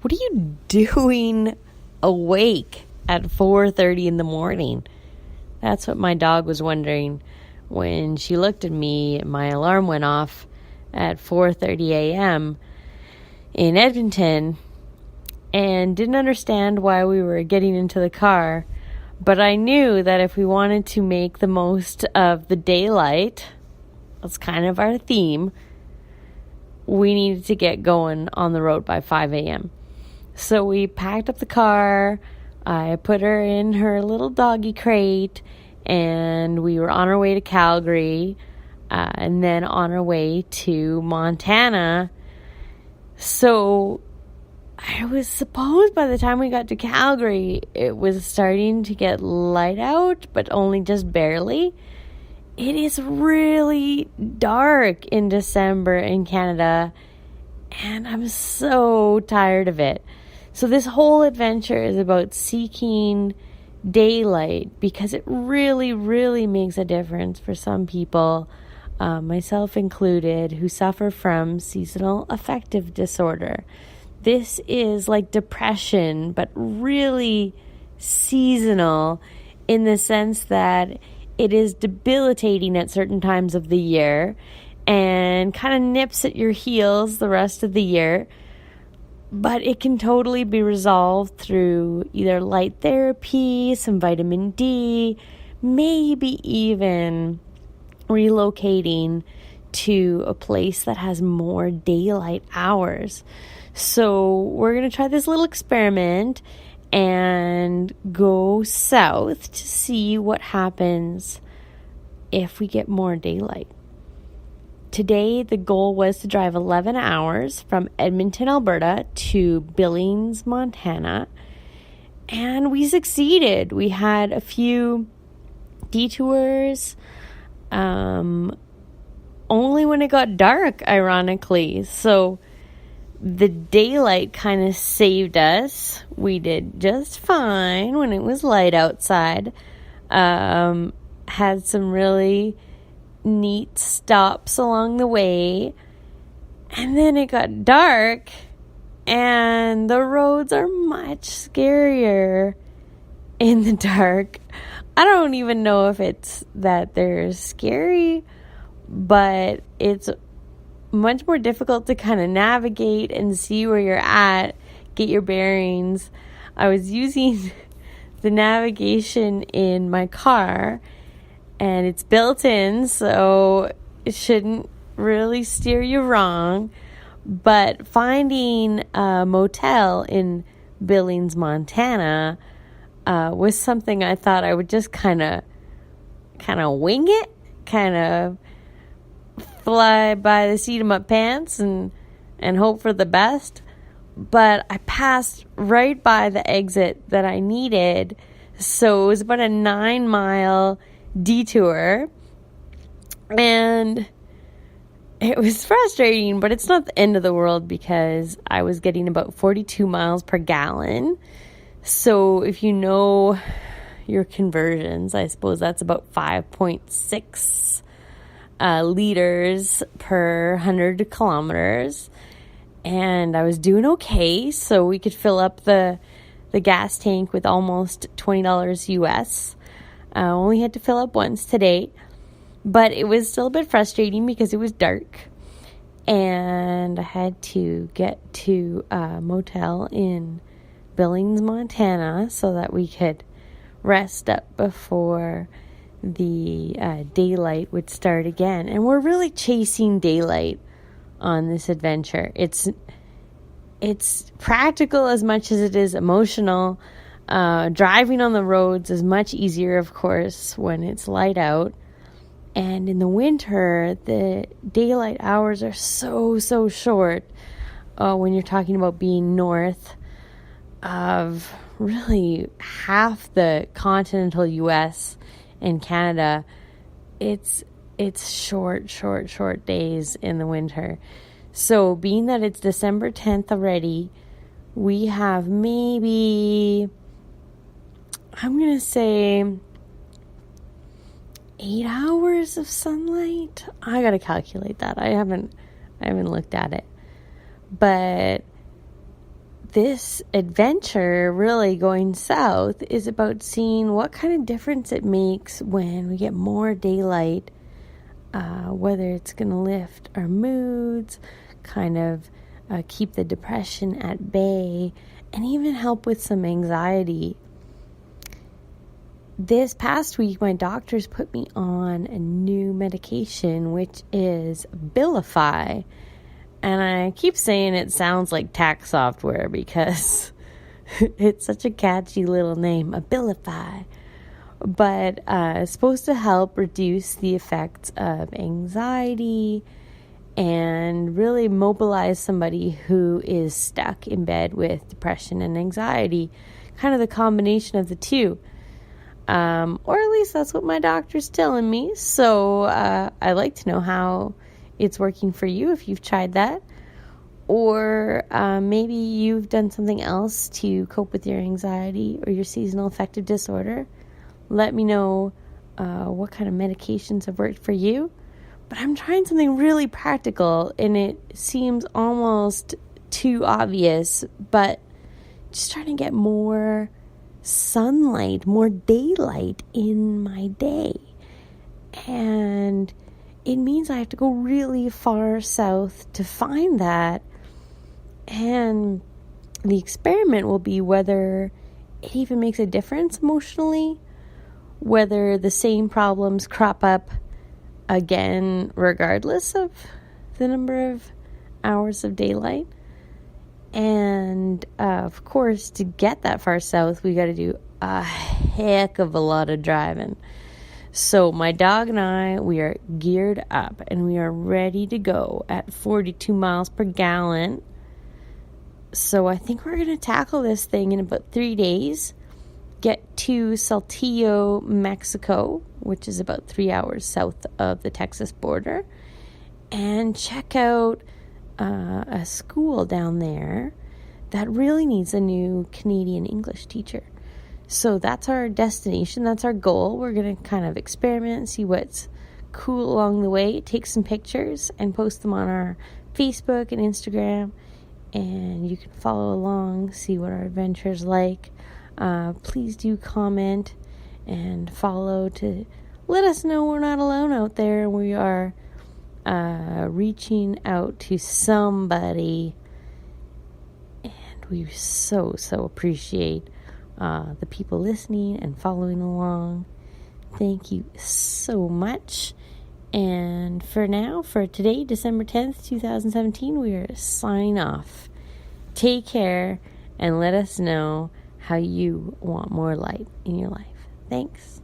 what are you doing awake at 4:30 in the morning? That's what my dog was wondering when she looked at me. My alarm went off at 4:30 a.m. in Edmonton and didn't understand why we were getting into the car. But I knew that if we wanted to make the most of the daylight, that's kind of our theme, we needed to get going on the road by 5 a.m. So we packed up the car, I put her in her little doggy crate, and we were on our way to Calgary, and then on our way to Montana. So I was supposed by the time we got to Calgary, it was starting to get light out, but only just barely. It is really dark in December in Canada, and I'm so tired of it. So this whole adventure is about seeking daylight because it really, really makes a difference for some people, myself included, who suffer from seasonal affective disorder. This is like depression, but really seasonal in the sense that it is debilitating at certain times of the year and kind of nips at your heels the rest of the year. But it can totally be resolved through either light therapy, some vitamin D, maybe even relocating to a place that has more daylight hours. So we're going to try this little experiment and go south to see what happens if we get more daylight. Today, the goal was to drive 11 hours from Edmonton, Alberta to Billings, Montana, and we succeeded. We had a few detours, only when it got dark, ironically. So the daylight kind of saved us. We did just fine when it was light outside. Had some really neat stops along the way, and then it got dark, and the roads are much scarier in the dark. I don't even know if it's that they're scary, but it's much more difficult to kind of navigate and see where you're at, get your bearings. I was using the navigation in my car, and it's built in, so it shouldn't really steer you wrong. But finding a motel in Billings, Montana, was something I thought I would just kind of wing it, kind of fly by the seat of my pants and hope for the best. But I passed right by the exit that I needed, so it was about a 9-mile detour, and it was frustrating, but it's not the end of the world because I was getting about 42 miles per gallon. So if you know your conversions, I suppose that's about 5.6 liters per 100 kilometers. And I was doing okay, so we could fill up the gas tank with almost $20 US. I only had to fill up once today, but it was still a bit frustrating because it was dark, and I had to get to a motel in Billings, Montana, so that we could rest up before the daylight would start again. And we're really chasing daylight on this adventure. It's practical as much as it is emotional. Driving on the roads is much easier, of course, when it's light out. And in the winter, the daylight hours are so short. When you're talking about being north of really half the continental U.S. and Canada, it's short days in the winter. So being that it's December 10th already, we have maybe, I'm going to say 8 hours of sunlight. I got to calculate that. I haven't looked at it. But this adventure, really going south, is about seeing what kind of difference it makes when we get more daylight, whether it's going to lift our moods, kind of keep the depression at bay, and even help with some anxiety. This past week, my doctors put me on a new medication, which is Abilify. And I keep saying it sounds like tax software because it's such a catchy little name, Abilify. But it's supposed to help reduce the effects of anxiety and really mobilize somebody who is stuck in bed with depression and anxiety, kind of the combination of the two. Or at least that's what my doctor's telling me. So I'd like to know how it's working for you if you've tried that. Or maybe you've done something else to cope with your anxiety or your seasonal affective disorder. Let me know what kind of medications have worked for you. But I'm trying something really practical, and it seems almost too obvious, but just trying to get more sunlight, more daylight in my day. And it means I have to go really far south to find that. And the experiment will be whether it even makes a difference emotionally, whether the same problems crop up again regardless of the number of hours of daylight. And of course, to get that far south, we got to do a heck of a lot of driving. So my dog and I, we are geared up and we are ready to go at 42 miles per gallon. So I think we're going to tackle this thing in about 3 days. Get to Saltillo, Mexico, which is about 3 hours south of the Texas border, and check out a school down there that really needs a new Canadian English teacher. So that's our destination. That's our goal. We're going to kind of experiment, see what's cool along the way, take some pictures and post them on our Facebook and Instagram. And you can follow along, see what our adventure's like. Please do comment and follow to let us know we're not alone out there. We are reaching out to somebody, and we so appreciate the people listening and following along. Thank you so much. And for now, for today, December 10th, 2017, we are signing off. Take care and let us know how you want more light in your life. Thanks.